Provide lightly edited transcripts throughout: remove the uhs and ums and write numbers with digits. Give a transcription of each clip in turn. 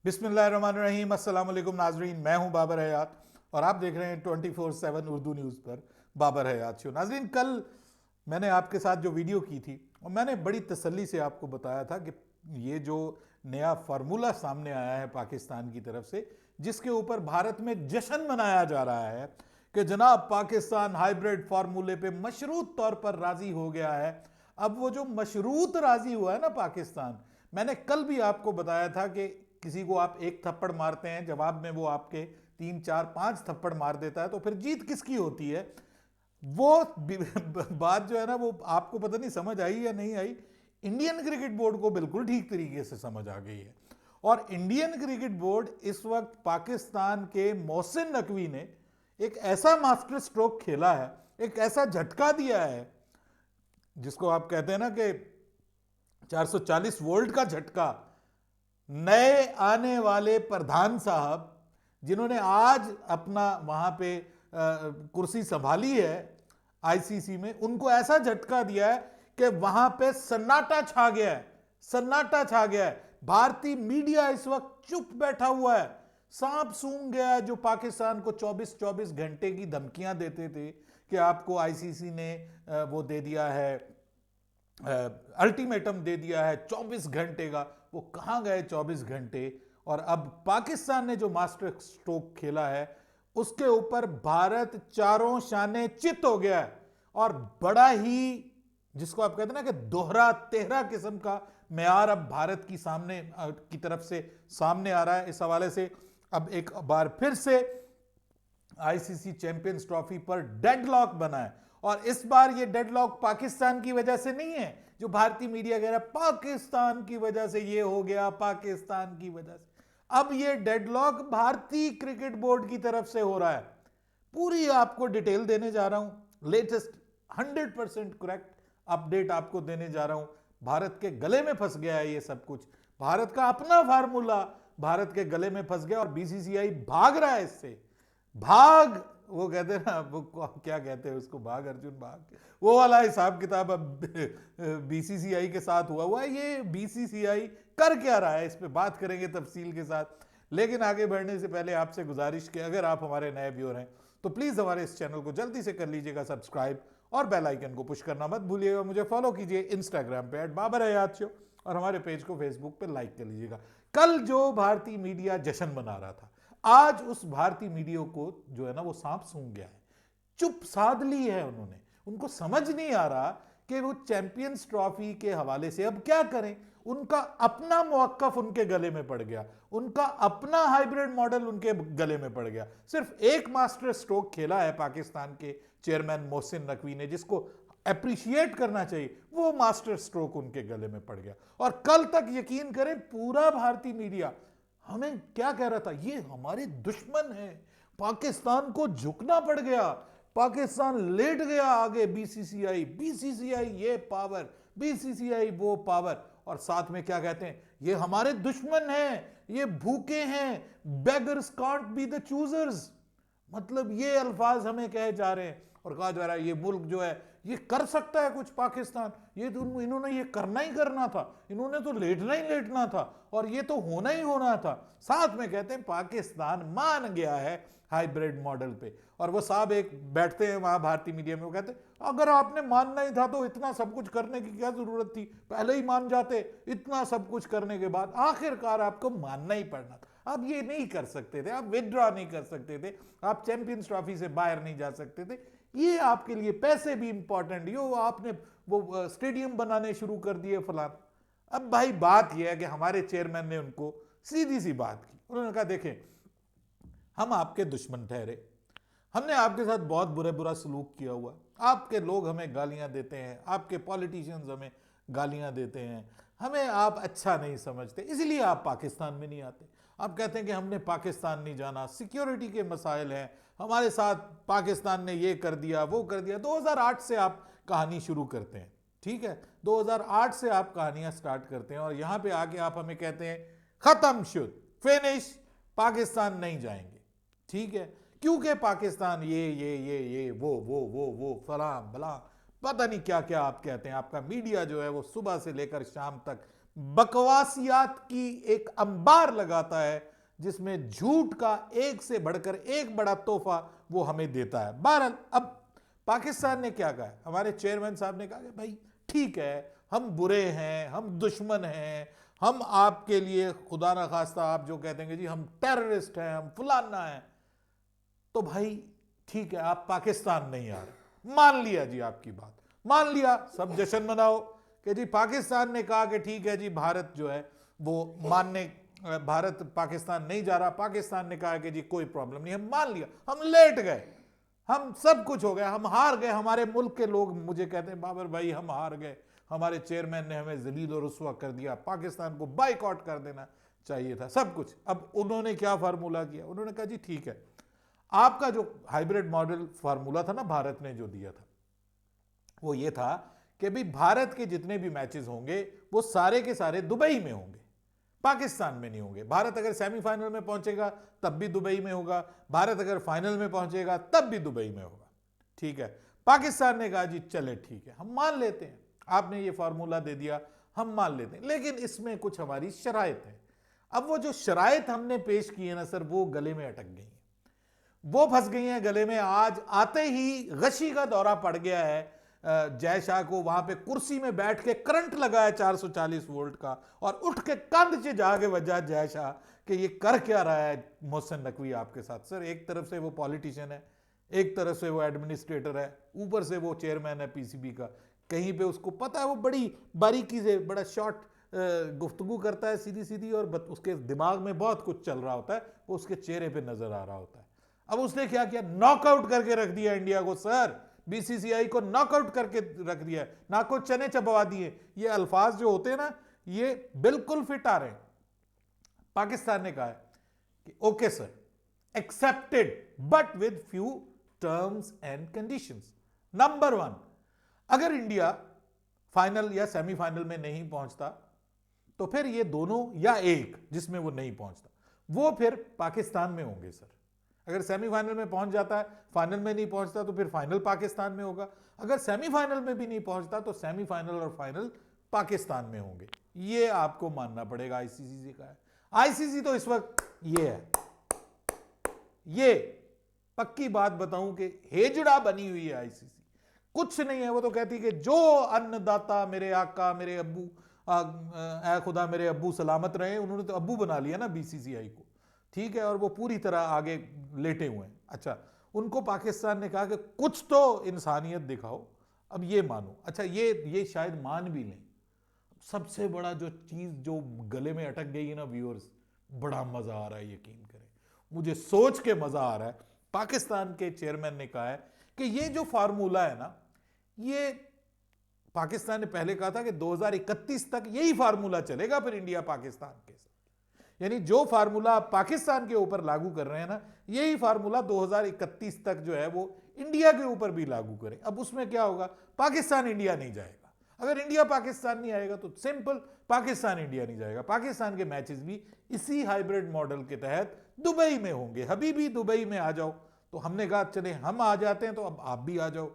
बिस्मिल्लाहिर्रहमानिर्रहीम, अस्सलाम वालेकुम नाजरीन। मैं हूं बाबर हयात और आप देख रहे हैं 24/7 उर्दू न्यूज़ पर बाबर हयात शो। नाजरीन, कल मैंने आपके साथ जो वीडियो की थी और मैंने बड़ी तसल्ली से आपको बताया था कि ये जो नया फार्मूला सामने आया है पाकिस्तान की तरफ से, जिसके ऊपर भारत में जश्न मनाया जा रहा है कि जनाब पाकिस्तान हाइब्रिड फार्मूले पे मशरूत तौर पर राजी हो गया है। अब वो जो मशरूत राजी हुआ है ना पाकिस्तान, मैंने कल भी आपको बताया था कि किसी को आप एक थप्पड़ मारते हैं, जवाब में वो आपके 3 4 5 थप्पड़ मार देता है, तो फिर जीत किसकी होती है? वो बात जो है ना, वो आपको पता नहीं समझ आई या नहीं आई। इंडियन क्रिकेट बोर्ड को बिल्कुल ठीक तरीके से समझ आ गई है। और इंडियन क्रिकेट बोर्ड इस वक्त पाकिस्तान के मोहसिन नकवी ने एक ऐसा मास्टर स्ट्रोक खेला है, एक ऐसा झटका दिया है, जिसको आप कहते हैं ना कि 440 वोल्ट का झटका। नए आने वाले प्रधान साहब, जिन्होंने आज अपना वहां पे कुर्सी संभाली है आईसीसी में, उनको ऐसा झटका दिया है कि वहां पे सन्नाटा छा गया है। सन्नाटा छा गया है। भारतीय मीडिया इस वक्त चुप बैठा हुआ है। सांप सूंघ गया है। जो पाकिस्तान को 24-24 घंटे की धमकियां देते थे कि आपको आईसीसी ने वो दे दिया है, अल्टीमेटम दे दिया है 24 घंटे का, वो कहां गए 24 घंटे? और अब पाकिस्तान ने जो मास्टर स्ट्रोक खेला है, उसके ऊपर भारत चारों शाने चित हो गया है। और बड़ा ही, जिसको आप कहते हैं ना कि दोहरा तेहरा किस्म का म्यार अब भारत की सामने की तरफ से सामने आ रहा है। इस हवाले से अब एक बार फिर से आईसीसी चैंपियंस ट्रॉफी पर डेडलॉक बना है। और इस बार ये डेडलॉक पाकिस्तान की वजह से नहीं है, जो भारतीय मीडिया कह रहा है पाकिस्तान की वजह से ये हो गया, पाकिस्तान की वजह से। अब ये डेडलॉक भारतीय क्रिकेट बोर्ड की तरफ से हो रहा है। पूरी आपको डिटेल देने जा रहा हूं, लेटेस्ट 100% करेक्ट अपडेट आपको देने जा रहा हूं। भारत के गले में फंस गया है ये सब कुछ। भारत का अपना फार्मूला भारत के गले में फंस गया और बीसीसीआई भाग रहा है इससे। भाग, वो कहते हैं ना, वो क्या कहते हैं उसको, भाग अर्जुन भाग, वो वाला हिसाब किताब अब बीसीसीआई के साथ हुआ है। ये बीसीसीआई कर क्या रहा है, इस पे बात करेंगे तफसील के साथ। लेकिन आगे बढ़ने से पहले आपसे गुजारिश कि अगर आप हमारे नए व्यूअर हैं तो प्लीज हमारे इस चैनल को जल्दी से कर लीजिएगा सब्सक्राइब और बेल आइकन को पुश करना मत भूलिएगा। मुझे फॉलो कीजिए इंस्टाग्राम पे @बाबर-हयात-शो और हमारे पेज को फेसबुक पे लाइक कर लीजिएगा। कल जो भारतीय मीडिया जश्न मना रहा था, आज उस भारतीय मीडिया को जो है ना, वो सांप सूंघ गया है। चुप साध ली है उन्होंने। उनको समझ नहीं आ रहा कि वो चैंपियंस ट्रॉफी के हवाले से अब क्या करें। उनका अपना मौकफ उनके गले में पड़ गया, उनका अपना हाइब्रिड मॉडल उनके गले में पड़ गया। सिर्फ एक मास्टर स्ट्रोक खेला है पाकिस्तान के चेयरमैन मोहसिन नकवी ने, जिसको अप्रिशिएट करना चाहिए, वो मास्टर स्ट्रोक उनके गले में पड़ गया। और कल तक यकीन करें पूरा भारतीय मीडिया हमें क्या कह रहा था, ये हमारे दुश्मन है, पाकिस्तान को झुकना पड़ गया, पाकिस्तान लेट गया आगे। बीसीसीआई बीसीसीआई ये पावर, बीसीसीआई वो पावर। और साथ में क्या कहते हैं, ये हमारे दुश्मन हैं, ये भूखे हैं, beggars can't be the choosers. मतलब ये अल्फाज हमें कहे जा रहे हैं और कहा जा रहा है ये मुल्क जो है ये कर सकता है कुछ पाकिस्तान, ये तो इन्होंने ये करना ही करना था, इन्होंने तो लेटना ही लेटना था और ये तो होना ही होना था। साथ में कहते हैं पाकिस्तान मान गया है हाइब्रिड मॉडल पे। और वो साहब एक बैठते हैं वहां भारतीय मीडिया में, वो कहते हैं अगर आपने मानना ही था तो इतना सब कुछ करने की क्या जरूरत थी, पहले ही मान जाते। इतना सब कुछ करने के बाद आखिरकार आपको मानना ही पड़ना था। आप ये नहीं कर सकते थे, आप विदड्रॉ नहीं कर सकते थे, आप चैंपियंस ट्रॉफी से बाहर नहीं जा सकते थे। ये आपके लिए पैसे भी इंपॉर्टेंट, यो आपने वो स्टेडियम बनाने शुरू कर दिए फलान। अब भाई बात यह है कि हमारे चेयरमैन ने उनको सीधी सी बात की। उन्होंने कहा देखें, हम आपके दुश्मन ठहरे, हमने आपके साथ बहुत बुरा सलूक किया हुआ, आपके लोग हमें गालियां देते हैं, आपके पॉलिटिशियंस हमें गालियां देते हैं, हमें आप अच्छा नहीं समझते, इसलिए आप पाकिस्तान में नहीं आते। आप कहते हैं कि हमने पाकिस्तान नहीं जाना, सिक्योरिटी के मसाइल हैं, हमारे साथ पाकिस्तान ने ये कर दिया वो कर दिया। 2008 से आप कहानी शुरू करते हैं, ठीक है, 2008 से आप कहानियां स्टार्ट करते हैं और यहां पे आके आप हमें कहते हैं खत्म शुद्ध फिनिश, पाकिस्तान नहीं जाएंगे। ठीक है, क्योंकि पाकिस्तान ये वो फलां भला, पता नहीं क्या क्या आप कहते हैं। आपका मीडिया जो है वो सुबह से लेकर शाम तक बकवासियात की एक अंबार लगाता है, जिसमें झूठ का एक से बढ़कर एक बड़ा तोहफा वो हमें देता है। बहरहाल अब पाकिस्तान ने क्या कहा, हमारे चेयरमैन साहब ने कहा कि भाई ठीक है, हम बुरे हैं, हम दुश्मन हैं, हम आपके लिए खुदा ना खास्ता आप जो कहते हैं जी हम टेररिस्ट हैं, हम फलाना है, तो भाई ठीक है आप पाकिस्तान नहीं आ रहे, मान लिया जी आपकी बात, मान लिया, सब जश्न मनाओ कि जी पाकिस्तान ने कहा कि ठीक है जी भारत जो है वो मानने, भारत पाकिस्तान नहीं जा रहा, पाकिस्तान ने कहा कि जी कोई प्रॉब्लम नहीं, हम मान लिया, हम लेट गए, हम सब कुछ हो गया, हम हार गए, हमारे मुल्क के लोग मुझे कहते हैं बाबर भाई हम हार गए, हमारे चेयरमैन ने हमें जलील और रुस्वा कर दिया, पाकिस्तान को बाइकआउट कर देना चाहिए था, सब कुछ। अब उन्होंने क्या फार्मूला किया, उन्होंने कहा जी ठीक है, आपका जो हाइब्रिड मॉडल फार्मूला था ना भारत ने जो दिया था, वो ये था कि भाई भारत के जितने भी मैचेस होंगे वो सारे के सारे दुबई में होंगे, पाकिस्तान में नहीं होंगे। भारत अगर सेमीफाइनल में पहुंचेगा तब भी दुबई में होगा, भारत अगर फाइनल में पहुंचेगा तब भी दुबई में होगा, ठीक है। पाकिस्तान ने कहा जी चले ठीक है हम मान लेते हैं, आपने ये फार्मूला दे दिया हम मान लेते हैं, लेकिन इसमें कुछ हमारी शराइत है। अब वो जो शराइत हमने पेश की है ना सर, वो गले में अटक गई हैं, वो फंस गई हैं गले में। आज आते ही गशी का दौरा पड़ गया है जय शाह को, वहां पे कुर्सी में बैठ के करंट लगा है 440 वोल्ट का, और उठ के कंध से जाके वजह जय शाह कि ये कर क्या रहा है मोहसिन नकवी आपके साथ। सर एक तरफ से वो पॉलिटिशियन है, एक तरफ से वो एडमिनिस्ट्रेटर है, ऊपर से वो चेयरमैन है पीसीबी का, कहीं पे उसको पता है वो बड़ी बारीकी से बड़ा शॉर्ट गुफ्तगू करता है सीधी सीधी, और उसके दिमाग में बहुत कुछ चल रहा होता है, वो उसके चेहरे पे नजर आ रहा होता है। अब उसने क्या किया, नॉकआउट करके रख दिया इंडिया को सर, बीसीसीआई को नॉकआउट करके रख दिया, ना को चने चबवा दिए। ये अल्फाज जो होते हैं ना ये बिल्कुल फिट आ रहे हैं। पाकिस्तान ने कहा है कि okay sir accepted but with few terms and conditions. Number 1, अगर इंडिया फाइनल या सेमीफाइनल में नहीं पहुंचता तो फिर ये दोनों या एक जिसमें वो नहीं पहुंचता वो फिर पाकिस्तान में होंगे सर। अगर सेमीफाइनल में पहुंच जाता है, फाइनल में नहीं पहुंचता तो फिर फाइनल पाकिस्तान में होगा, अगर सेमीफाइनल में भी नहीं पहुंचता तो सेमीफाइनल और फाइनल पाकिस्तान में होंगे। ये आपको मानना पड़ेगा, आईसीसी का है। आईसीसी तो इस वक्त ये है, ये पक्की बात बताऊं कि हेजड़ा बनी हुई है आईसीसी, कुछ नहीं है। वो तो कहती है कि जो अन्नदाता मेरे आका मेरे अब्बू ऐ खुदा मेरे अब्बू सलामत रहे, उन्होंने तो अब्बू बना लिया ना बीसीसीआई को, ठीक है, और वो पूरी तरह आगे लेटे हुए हैं। अच्छा, उनको पाकिस्तान ने कहा कि कुछ तो इंसानियत दिखाओ, अब ये मानो। अच्छा ये शायद मान भी लें। सबसे बड़ा जो चीज जो गले में अटक गई है ना व्यूअर्स, बड़ा मजा आ रहा है, यकीन करें मुझे सोच के मजा आ रहा है। पाकिस्तान के चेयरमैन ने कहा है कि ये जो फार्मूला है ना, ये पाकिस्तान ने पहले कहा था कि 2031 तक यही फार्मूला चलेगा फिर इंडिया पाकिस्तान के साथ, यानी जो फार्मूला आप पाकिस्तान के ऊपर लागू कर रहे हैं ना, यही फार्मूला 2031 तक जो है वो इंडिया के ऊपर भी लागू करें। अब उसमें क्या होगा, पाकिस्तान इंडिया नहीं जाएगा। अगर इंडिया पाकिस्तान नहीं आएगा तो सिंपल पाकिस्तान इंडिया नहीं जाएगा। पाकिस्तान के मैचेस भी इसी हाइब्रिड मॉडल के तहत दुबई में होंगे। हबीबी दुबई में आ जाओ, तो हमने कहा चले हम आ जाते हैं तो अब आप भी आ जाओ,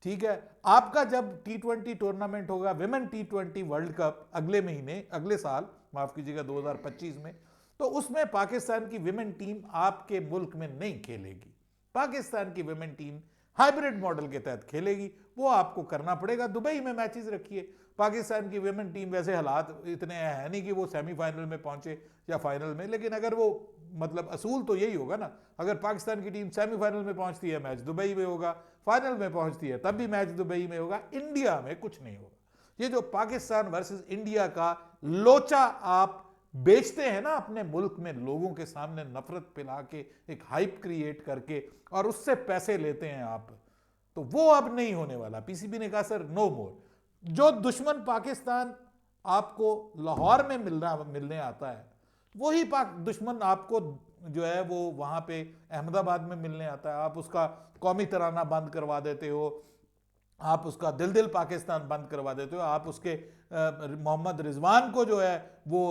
ठीक है। आपका जब T20 टूर्नामेंट होगा, विमेन T20 वर्ल्ड कप अगले महीने, अगले साल माफ कीजिएगा 2025 में, तो उसमें पाकिस्तान की विमेन टीम आपके मुल्क में नहीं खेलेगी। पाकिस्तान की विमेन टीम हाइब्रिड मॉडल के तहत खेलेगी। वो आपको करना पड़ेगा, दुबई में मैचेस रखिए। पाकिस्तान की विमेन टीम वैसे हालात इतने हैं नहीं कि वो सेमीफाइनल में पहुंचे या फाइनल में, लेकिन अगर वो मतलब असूल तो यही होगा ना, अगर पाकिस्तान की टीम सेमीफाइनल में पहुंचती है मैच दुबई में होगा, फाइनल में पहुंचती है तब भी मैच दुबई में होगा, इंडिया में कुछ नहीं होगा। ये जो पाकिस्तान वर्सेस इंडिया का लोचा आप बेचते हैं ना अपने मुल्क में, लोगों के सामने नफरत पिला के, एक हाइप क्रिएट करके, और उससे पैसे लेते हैं आप, तो वो अब नहीं होने वाला। पीसीबी ने कहा सर नो मोर। जो दुश्मन पाकिस्तान आपको लाहौर में मिलने आता है, वही दुश्मन आपको जो है वो वहां पे अहमदाबाद में मिलने आता है। आप उसका कौमी तराना बंद करवा देते हो, आप उसका दिल दिल पाकिस्तान बंद करवा देते हो, आप उसके मोहम्मद रिजवान को जो है वो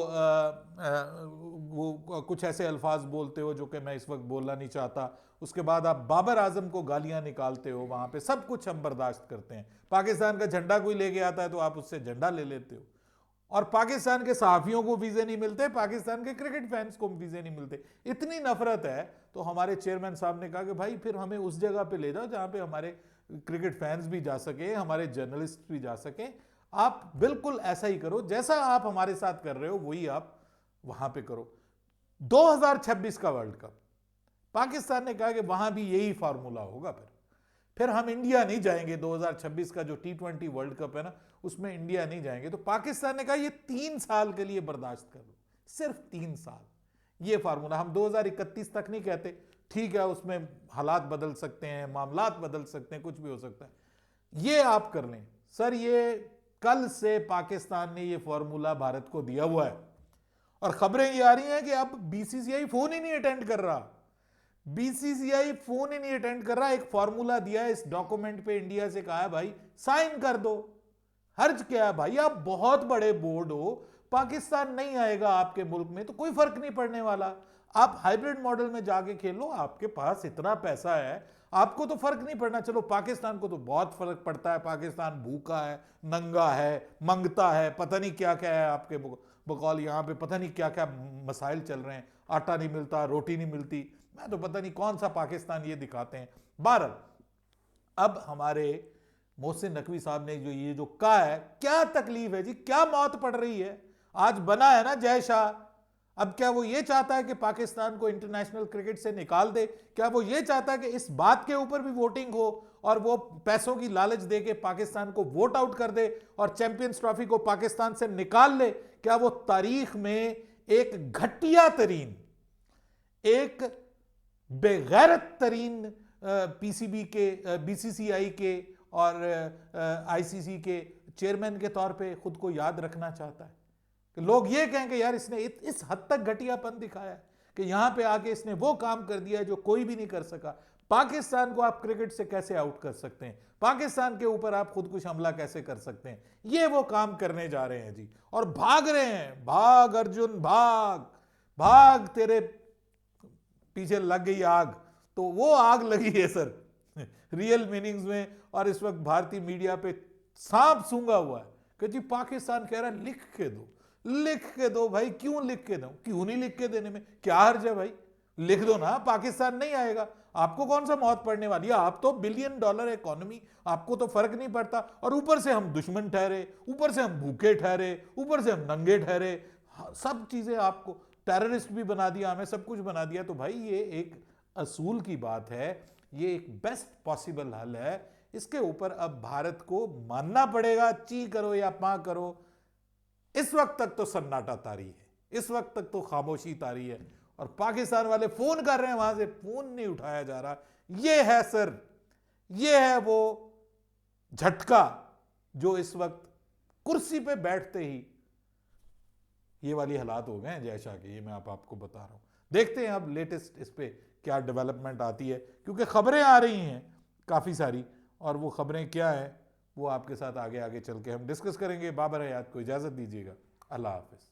कुछ ऐसे अल्फाज बोलते हो जो कि मैं इस वक्त बोलना नहीं चाहता। उसके बाद आप बाबर आजम को गालियां निकालते हो, वहां पे सब कुछ हम बर्दाश्त करते हैं। पाकिस्तान का झंडा कोई लेके आता है तो आप उससे झंडा ले लेते हो। और पाकिस्तान के सहाफियों को वीजे नहीं मिलते, पाकिस्तान के क्रिकेट फैंस को वीजे नहीं मिलते। इतनी नफरत है। तो हमारे चेयरमैन साहब ने कहा कि भाई फिर हमें उस जगह पे ले जाओ जहां पे हमारे क्रिकेट फैंस भी जा सके, हमारे जर्नलिस्ट भी जा सके। आप बिल्कुल ऐसा ही करो, जैसा आप हमारे साथ कर रहे हो वही आप वहां पे करो। 2026 का वर्ल्ड कप, पाकिस्तान ने कहा कि वहां भी यही फार्मूला होगा। फिर हम इंडिया नहीं जाएंगे। 2026 का जो T20 वर्ल्ड कप है ना, उसमें इंडिया नहीं जाएंगे। तो पाकिस्तान ने कहा ये 3 साल के लिए बर्दाश्त कर लो, सिर्फ 3 साल ये फार्मूला। हम 2031 तक नहीं कहते, ठीक है, उसमें हालात बदल सकते हैं, मामलात बदल सकते हैं, कुछ भी हो सकता है, ये आप कर लें। सर ये कल से पाकिस्तान ने ये फार्मूला भारत को दिया हुआ है और खबरें ये आ रही हैं कि अब बीसीसीआई फोन ही नहीं अटेंड कर रहा। बीसीसीआई फोन ही नहीं अटेंड कर रहा। एक फार्मूला दिया है, इस डॉक्यूमेंट पे इंडिया से कहा है भाई साइन कर दो। हर्ज क्या है भाई, आप बहुत बड़े बोर्ड हो, पाकिस्तान नहीं आएगा आपके मुल्क में तो कोई फर्क नहीं पड़ने वाला। आप हाइब्रिड मॉडल में जाके खेलो, आपके पास इतना पैसा है, आपको तो फर्क नहीं पड़ना। चलो पाकिस्तान को तो बहुत फर्क पड़ता है, पाकिस्तान भूखा है, नंगा है, मंगता है, पता नहीं क्या क्या है आपके बकौल, यहां पे पता नहीं क्या क्या मसाइल चल रहे हैं, आटा नहीं मिलता, रोटी नहीं मिलती, मैं तो पता नहीं कौन सा पाकिस्तान ये दिखाते हैं। बहरहाल अब हमारे मोहसिन नकवी साहब ने जो कहा है, क्या तकलीफ है जी, क्या मौत पड़ रही है। आज बना है ना जय शाह, अब क्या वो ये चाहता है कि पाकिस्तान को इंटरनेशनल क्रिकेट से निकाल दे? क्या वो ये चाहता है कि इस बात के ऊपर भी वोटिंग हो और वो पैसों की लालच दे के पाकिस्तान को वोट आउट कर दे और चैंपियंस ट्रॉफी को पाकिस्तान से निकाल ले? क्या वो तारीख में एक घटिया तरीन, एक बेगैरत तरीन पीसीबी के, बीसीसीआई के और आईसीसी के चेयरमैन के तौर पे खुद को याद रखना चाहता है? कि लोग ये कहें कि यार इसने इस हद तक घटियापन दिखाया है कि यहां पे आके इसने वो काम कर दिया है जो कोई भी नहीं कर सका। पाकिस्तान को आप क्रिकेट से कैसे आउट कर सकते हैं? पाकिस्तान के ऊपर आप खुदकुश हमला कैसे कर सकते हैं? ये वो काम करने जा रहे हैं जी, और भाग रहे हैं। भाग अर्जुन भाग, भाग, तेरे पीछे लग गई आग। तो वो आग लगी है सर रियल मीनिंग्स में। और इस वक्त भारतीय मीडिया पे सांप सूंघा हुआ है कि जी पाकिस्तान कह रहा है लिख के दो, लिख के दो। भाई क्यों लिख के दो? क्यों नहीं लिख के देने में क्या हर्ज है भाई? लिख दो ना, पाकिस्तान नहीं आएगा। आपको कौन सा मौत पड़ने वाली है? आप तो $1 बिलियन इकोनॉमी, आपको तो फर्क नहीं पड़ता। और ऊपर से हम दुश्मन ठहरे, ऊपर से हम भूखे ठहरे, ऊपर से हम नंगे ठहरे, सब चीजें आपको टेररिस्ट भी बना दिया, हमें सब कुछ बना दिया। तो भाई ये एक असूल की बात है, ये एक बेस्ट पॉसिबल हल है। इसके ऊपर अब भारत को मानना पड़ेगा, ची करो या पा करो। इस वक्त तक तो सन्नाटा तारी है, इस वक्त तक तो खामोशी तारी है, और पाकिस्तान वाले फोन कर रहे हैं, वहां से फोन नहीं उठाया जा रहा। ये है सर, ये है वो झटका जो इस वक्त कुर्सी पे बैठते ही ये वाली हालात हो गए हैं जय शाह के। ये मैं आपको बता रहा हूं। देखते हैं अब लेटेस्ट इस पे क्या डेवलपमेंट आती है, क्योंकि खबरें आ रही हैं काफी सारी, और वो खबरें क्या है वो आपके साथ आगे आगे चल के हम डिस्कस करेंगे। बाबर हयात को इजाजत दीजिएगा। अल्लाह हाफिज।